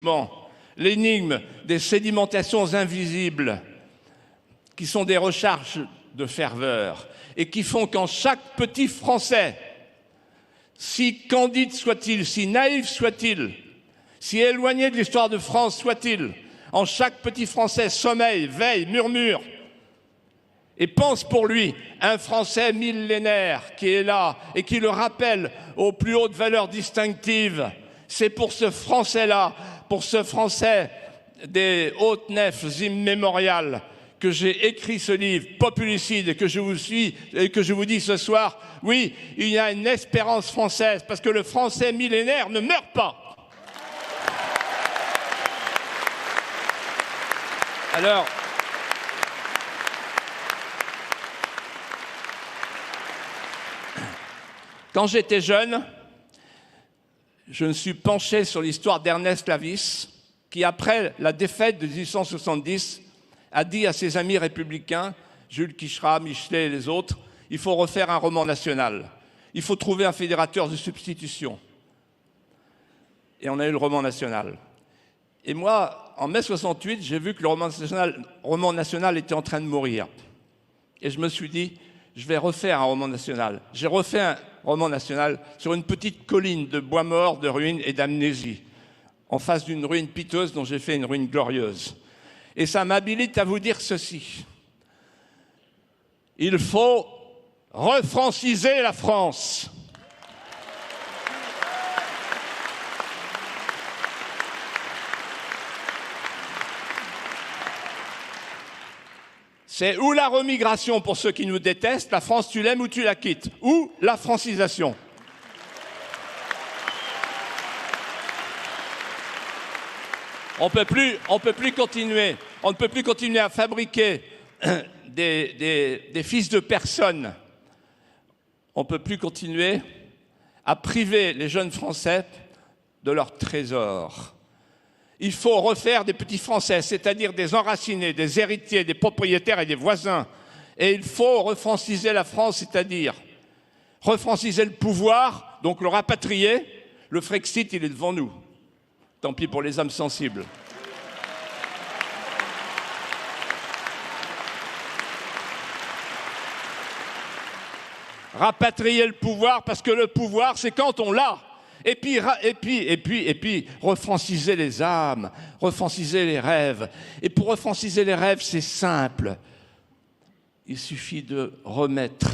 Bon, l'énigme des sédimentations invisibles qui sont des recharges de ferveur et qui font qu'en chaque petit Français, si candide soit-il, si naïf soit-il, si éloigné de l'histoire de France soit-il, en chaque petit Français sommeille, veille, murmure et pense pour lui un Français millénaire qui est là et qui le rappelle aux plus hautes valeurs distinctives. C'est pour ce Français-là, pour ce Français des hautes nefs immémoriales, que j'ai écrit ce livre Populicide et que je vous dis ce soir, oui, il y a une espérance française parce que le Français millénaire ne meurt pas. Alors, quand j'étais jeune, je me suis penché sur l'histoire d'Ernest Lavis, qui, après la défaite de 1870, a dit à ses amis républicains, Jules Quicherat, Michelet et les autres, il faut refaire un roman national. Il faut trouver un fédérateur de substitution. Et on a eu le roman national. Et moi, en mai 68, j'ai vu que le roman national était en train de mourir. Et je me suis dit, je vais refaire un roman national. J'ai refait un roman national sur une petite colline de bois mort, de ruines et d'amnésie, en face d'une ruine piteuse dont j'ai fait une ruine glorieuse. Et ça m'habilite à vous dire ceci. Il faut refranciser la France. C'est ou la remigration pour ceux qui nous détestent, la France tu l'aimes ou tu la quittes, ou la francisation. On ne peut plus continuer à fabriquer des fils de personnes. On ne peut plus continuer à priver les jeunes Français de leur trésor. Il faut refaire des petits Français, c'est-à-dire des enracinés, des héritiers, des propriétaires et des voisins. Et il faut refranciser la France, c'est-à-dire refranciser le pouvoir, donc le rapatrier. Le Frexit, il est devant nous. Tant pis pour les âmes sensibles. Rapatrier le pouvoir, parce que le pouvoir, c'est quand on l'a. Et puis, refranciser les âmes, refranciser les rêves. Et pour refranciser les rêves, c'est simple. Il suffit de remettre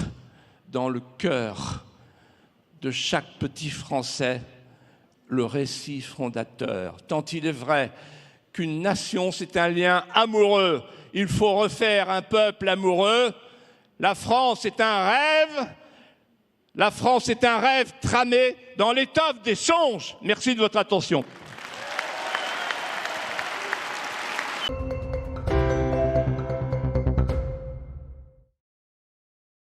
dans le cœur de chaque petit Français le récit fondateur. Tant il est vrai qu'une nation, c'est un lien amoureux. Il faut refaire un peuple amoureux. La France est un rêve. La France est un rêve tramé dans l'étoffe des songes. Merci de votre attention.